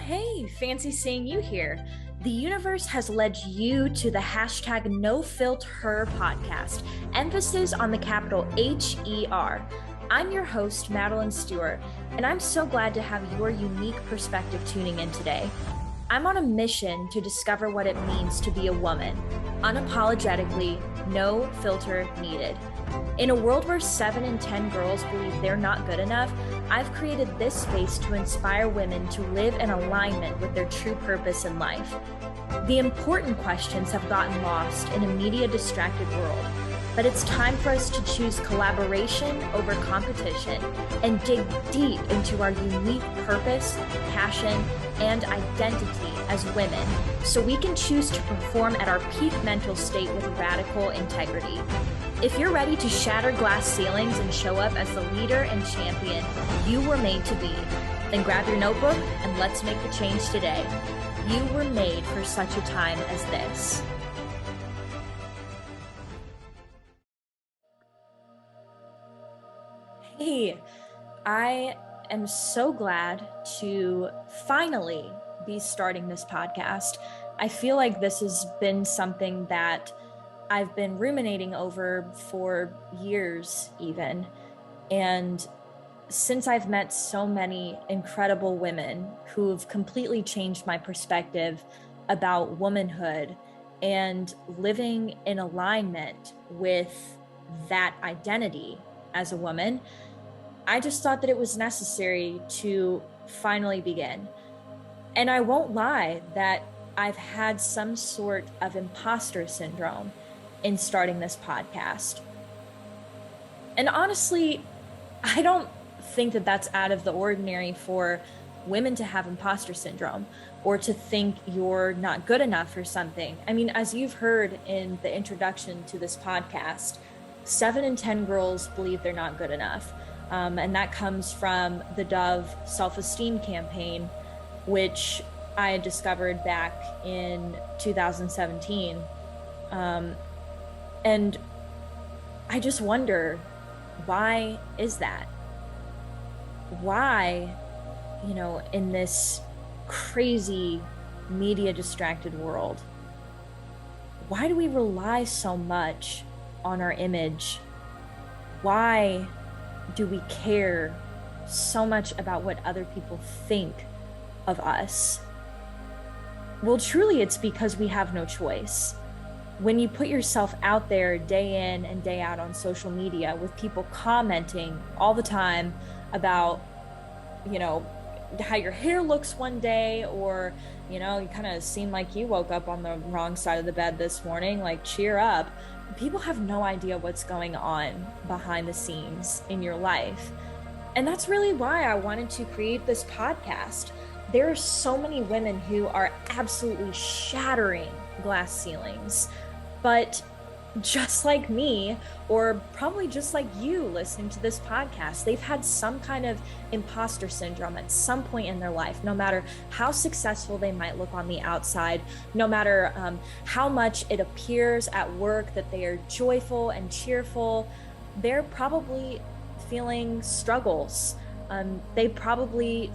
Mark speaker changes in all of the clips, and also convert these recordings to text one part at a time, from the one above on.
Speaker 1: hey, fancy seeing you here. The universe has led you to the hashtag NoFiltHer podcast, emphasis on the capital H-E-R. I'm your host, Madelyn Steurer, and I'm so glad to have your unique perspective tuning in today. I'm on a mission to discover what it means to be a woman, unapologetically, no filter needed. In a world where 7 in 10 girls believe they're not good enough, I've created this space to inspire women to live in alignment with their true purpose in life. The important questions have gotten lost in a media-distracted world, but it's time for us to choose collaboration over competition and dig deep into our unique purpose, passion, and identity as women so we can choose to perform at our peak mental state with radical integrity. If you're ready to shatter glass ceilings and show up as the leader and champion you were made to be, then grab your notebook and let's make the change today. You were made for such a time as this. Hey, I am so glad to finally be starting this podcast. I feel like this has been something that I've been ruminating over for years even. And since I've met so many incredible women who've completely changed my perspective about womanhood and living in alignment with that identity as a woman, I just thought that it was necessary to finally begin. And I won't lie that I've had some sort of imposter syndrome in starting this podcast. And honestly, I don't think that that's out of the ordinary for women to have imposter syndrome or to think you're not good enough for something. I mean, as you've heard in the introduction to this podcast, 7 in 10 girls believe they're not good enough. And that comes from the Dove self-esteem campaign, which I had discovered back in 2017. And I just wonder, why is that? Why, in this crazy media distracted world, why do we rely so much on our image? Why do we care so much about what other people think of us? Well, truly, it's because we have no choice. When you put yourself out there day in and day out on social media with people commenting all the time about, how your hair looks one day, or, you kind of seem like you woke up on the wrong side of the bed this morning, like cheer up. People have no idea what's going on behind the scenes in your life. And that's really why I wanted to create this podcast. There are so many women who are absolutely shattering glass ceilings, but just like me, or probably just like you listening to this podcast, they've had some kind of imposter syndrome at some point in their life. No matter how successful they might look on the outside, no matter how much it appears at work that they are joyful and cheerful, they're probably feeling struggles. They probably,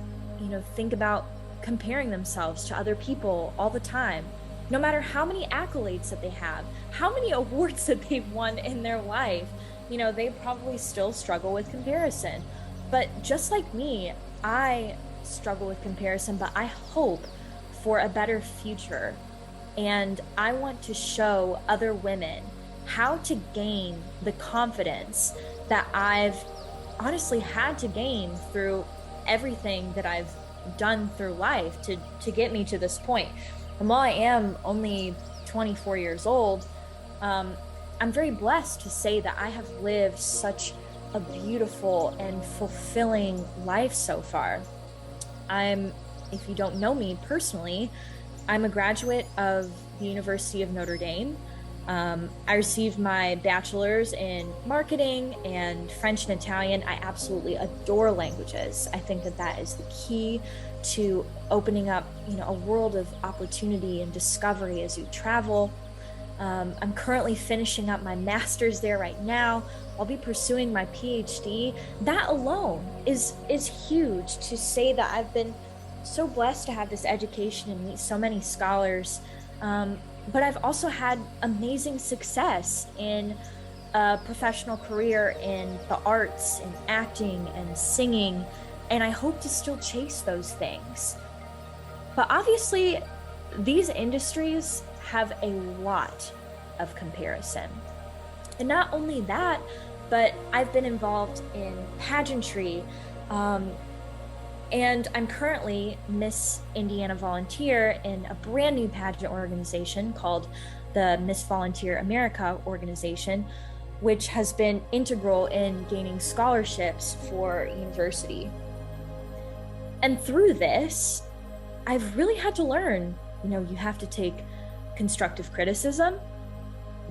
Speaker 1: think about comparing themselves to other people all the time. No matter how many accolades that they have, how many awards that they've won in their life, they probably still struggle with comparison. But just like me, I struggle with comparison, but I hope for a better future. And I want to show other women how to gain the confidence that I've honestly had to gain through everything that I've done through life to get me to this point. And while I am only 24 years old, I'm very blessed to say that I have lived such a beautiful and fulfilling life so far. If you don't know me personally, I'm a graduate of the University of Notre Dame. I received my bachelor's in marketing and French and Italian. I absolutely adore languages. I think that is the key to opening up, a world of opportunity and discovery as you travel. I'm currently finishing up my master's there right now. I'll be pursuing my PhD. That alone is huge, to say that I've been so blessed to have this education and meet so many scholars. But I've also had amazing success in a professional career in the arts and acting and singing. And I hope to still chase those things. But obviously, these industries have a lot of comparison. And not only that, but I've been involved in pageantry. And I'm currently Miss Indiana Volunteer in a brand new pageant organization called the Miss Volunteer America organization, which has been integral in gaining scholarships for university. And through this, I've really had to learn, you have to take constructive criticism.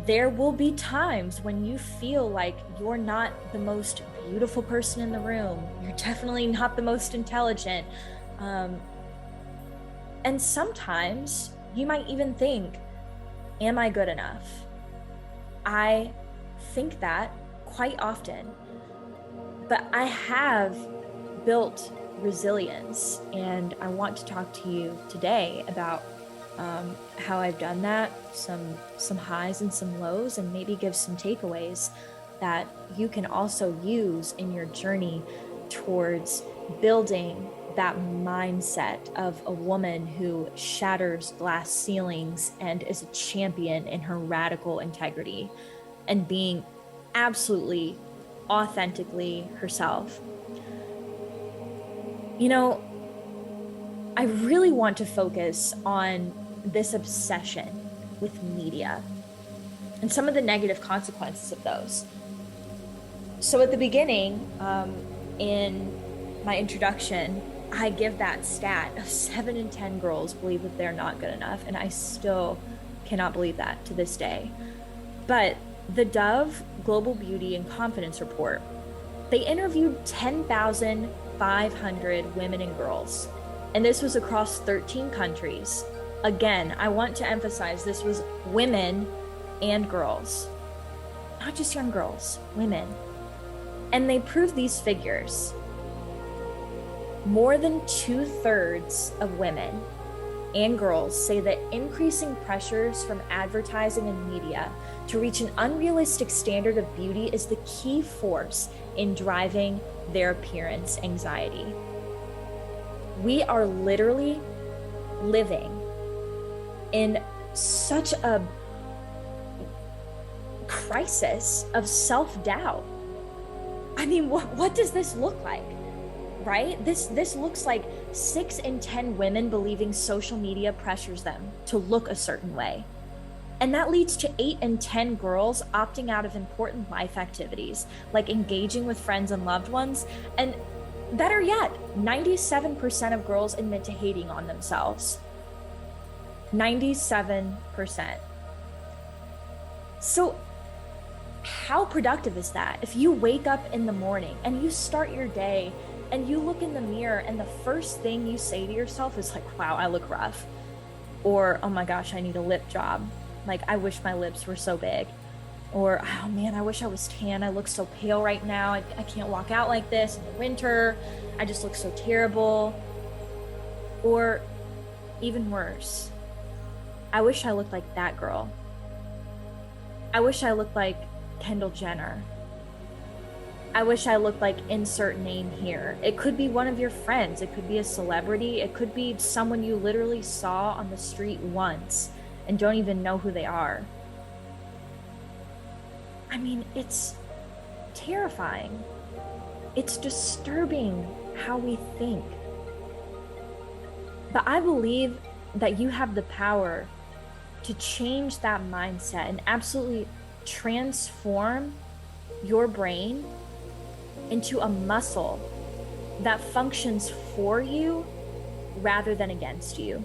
Speaker 1: There will be times when you feel like you're not the most beautiful person in the room. You're definitely not the most intelligent. And sometimes you might even think, am I good enough? I think that quite often, but I have built resilience, and I want to talk to you today about how I've done that, some highs and some lows, and maybe give some takeaways that you can also use in your journey towards building that mindset of a woman who shatters glass ceilings and is a champion in her radical integrity and being absolutely authentically herself. I really want to focus on this obsession with media and some of the negative consequences of those. So at the beginning, in my introduction, I give that stat of 7 in 10 girls believe that they're not good enough, and I still cannot believe that to this day. But the Dove Global Beauty and Confidence Report, they interviewed 10,500 women and girls, and this was across 13 countries. Again, I want to emphasize this was women and girls, not just young girls, women. And they proved these figures. More than 2/3 of women and girls say that increasing pressures from advertising and media to reach an unrealistic standard of beauty is the key force in driving their appearance anxiety. We are literally living in such a crisis of self-doubt. I mean, what does this look like, right? This looks like 6 in 10 women believing social media pressures them to look a certain way. And that leads to 8 in 10 girls opting out of important life activities, like engaging with friends and loved ones. And better yet, 97% of girls admit to hating on themselves. 97%. So how productive is that? If you wake up in the morning and you start your day and you look in the mirror and the first thing you say to yourself is like, wow, I look rough. Or, oh my gosh, I need a lip job. Like, I wish my lips were so big. Or, oh man, I wish I was tan. I look so pale right now. I can't walk out like this in the winter. I just look so terrible. Or even worse, I wish I looked like that girl. I wish I looked like Kendall Jenner. I wish I looked like insert name here. It could be one of your friends. It could be a celebrity. It could be someone you literally saw on the street once and don't even know who they are. I mean, it's terrifying. It's disturbing how we think. But I believe that you have the power to change that mindset and absolutely transform your brain into a muscle that functions for you rather than against you.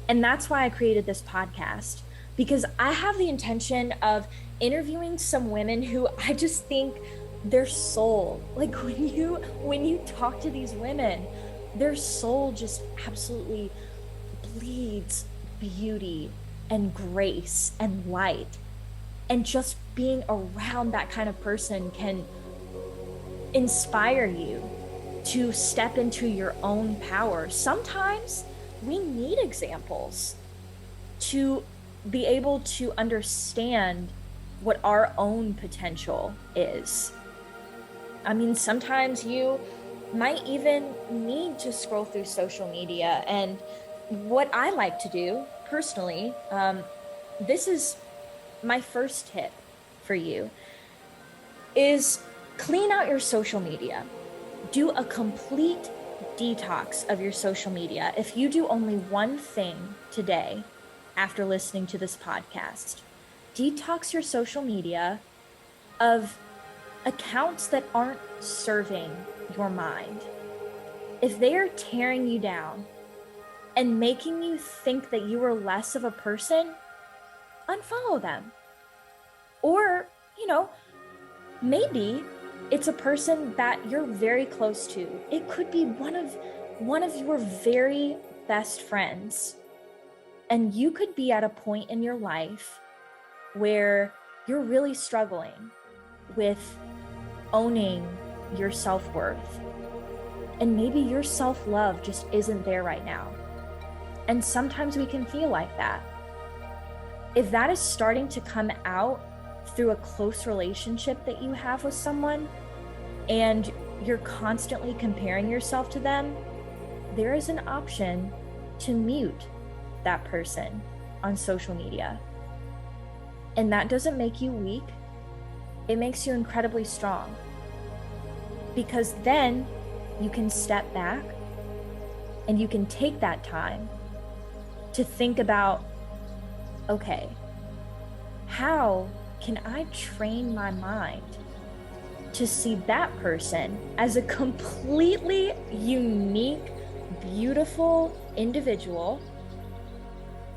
Speaker 1: And that's why I created this podcast, because I have the intention of interviewing some women who I just think their soul, like when you talk to these women, their soul just absolutely bleeds beauty and grace and light. And just being around that kind of person can inspire you to step into your own power. Sometimes we need examples to be able to understand what our own potential is. I mean, sometimes you might even need to scroll through social media. And what I like to do personally, this is my first tip for you, is clean out your social media. Do a complete detox of your social media. If you do only one thing today after listening to this podcast, detox your social media of accounts that aren't serving your mind. If they are tearing you down and making you think that you are less of a person, unfollow them. Or, maybe it's a person that you're very close to. It could be one of your very best friends. And you could be at a point in your life where you're really struggling with owning your self-worth. And maybe your self-love just isn't there right now. And sometimes we can feel like that. If that is starting to come out through a close relationship that you have with someone, and you're constantly comparing yourself to them, there is an option to mute that person on social media. And that doesn't make you weak. It makes you incredibly strong. Because then you can step back and you can take that time to think about, okay, how can I train my mind to see that person as a completely unique, beautiful individual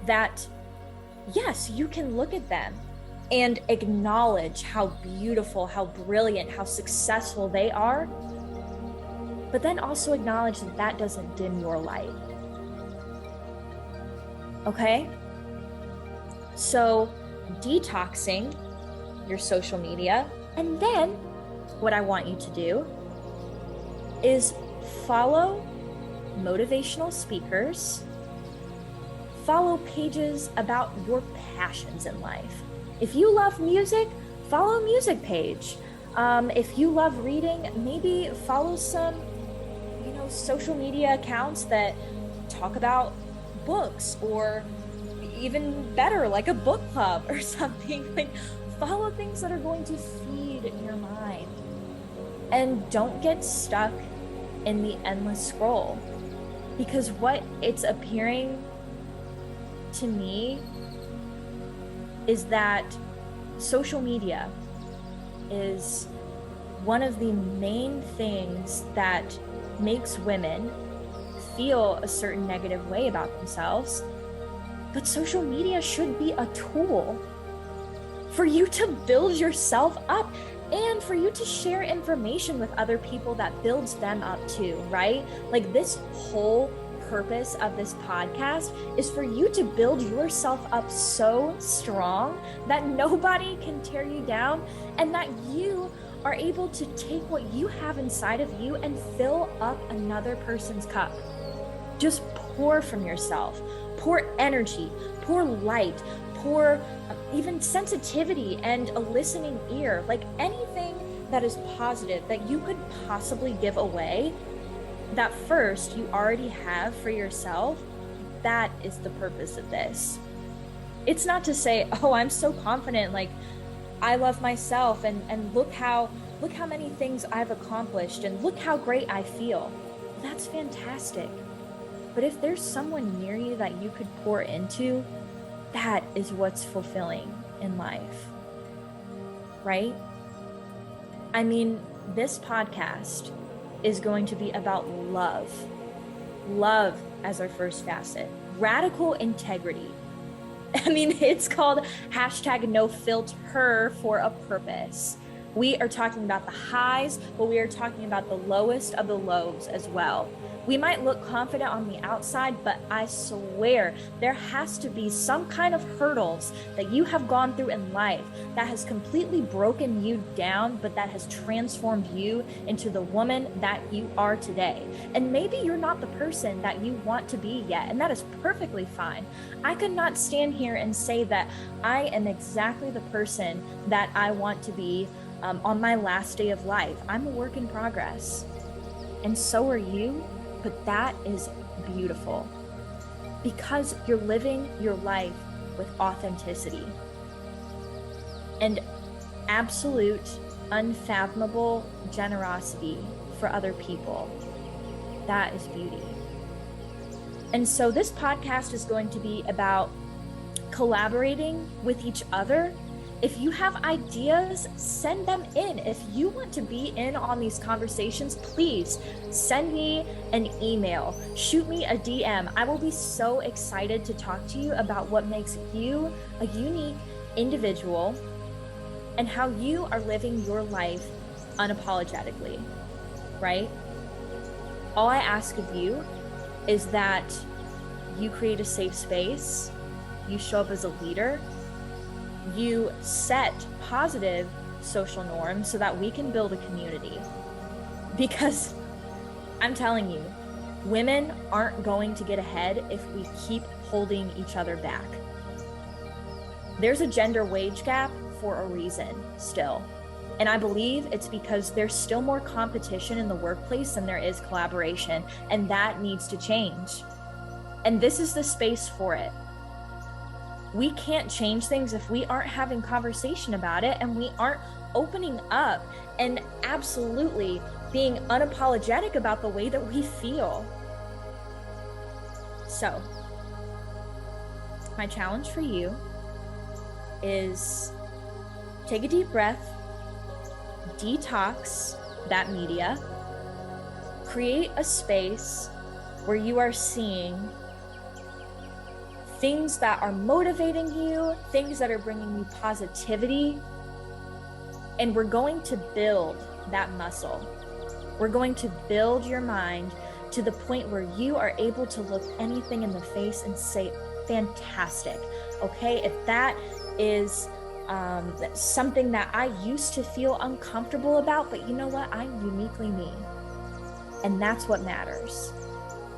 Speaker 1: that, yes, you can look at them and acknowledge how beautiful, how brilliant, how successful they are, but then also acknowledge that that doesn't dim your light. Okay? So, detoxing your social media, and then what I want you to do is follow motivational speakers, follow pages about your passions in life. If you love music, follow a music page. If you love reading, maybe follow some, social media accounts that talk about books, or even better, like a book club or something. Like, follow things that are going to feed your mind. And don't get stuck in the endless scroll, because what it's appearing to me is that social media is one of the main things that makes women feel a certain negative way about themselves. But social media should be a tool for you to build yourself up and for you to share information with other people that builds them up too, right? Like, this whole purpose of this podcast is for you to build yourself up so strong that nobody can tear you down, and that you are able to take what you have inside of you and fill up another person's cup. Just pour from yourself, pour energy, pour light, pour even sensitivity and a listening ear, like anything that is positive that you could possibly give away, that first you already have for yourself. That is the purpose of this. It's not to say, oh, I'm so confident, like I love myself, and look how many things I've accomplished, and look how great I feel. That's fantastic. But if there's someone near you that you could pour into, that is what's fulfilling in life, right? I mean, this podcast is going to be about love. Love as our first facet. Radical integrity. I mean, it's called #NoFilter for a purpose. We are talking about the highs, but we are talking about the lowest of the lows as well. We might look confident on the outside, but I swear there has to be some kind of hurdles that you have gone through in life that has completely broken you down, but that has transformed you into the woman that you are today. And maybe you're not the person that you want to be yet, and that is perfectly fine. I could not stand here and say that I am exactly the person that I want to be on my last day of life. I'm a work in progress, and so are you. But that is beautiful because you're living your life with authenticity and absolute, unfathomable generosity for other people. That is beauty. And so this podcast is going to be about collaborating with each other. If you have ideas, send them in. If you want to be in on these conversations, please send me an email, shoot me a DM. I will be so excited to talk to you about what makes you a unique individual and how you are living your life unapologetically, right? All I ask of you is that you create a safe space, you show up as a leader, you set positive social norms so that we can build a community. Because I'm telling you, women aren't going to get ahead if we keep holding each other back. There's a gender wage gap for a reason still. And I believe it's because there's still more competition in the workplace than there is collaboration, and that needs to change. And this is the space for it. We can't change things if we aren't having conversation about it and we aren't opening up and absolutely being unapologetic about the way that we feel. So, my challenge for you is take a deep breath, detox that media, create a space where you are seeing things that are motivating you, things that are bringing you positivity, and we're going to build that muscle. We're going to build your mind to the point where you are able to look anything in the face and say, fantastic, okay? If that is something that I used to feel uncomfortable about, but you know what? I'm uniquely me. And that's what matters,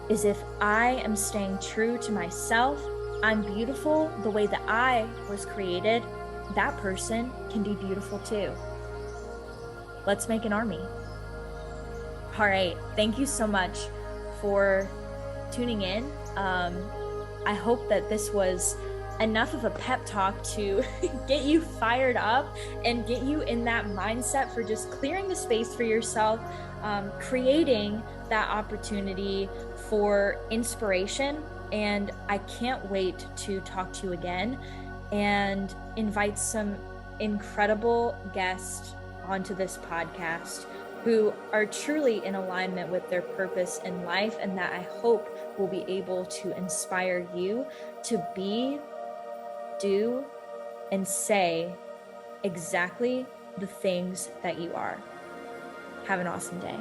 Speaker 1: is if I am staying true to myself, I'm beautiful the way that I was created, that person can be beautiful too. Let's make an army. All right. Thank you so much for tuning in. I hope that this was enough of a pep talk to get you fired up and get you in that mindset for just clearing the space for yourself, creating that opportunity for inspiration. And I can't wait to talk to you again and invite some incredible guests onto this podcast who are truly in alignment with their purpose in life, and that I hope will be able to inspire you to be, do, and say exactly the things that you are. Have an awesome day.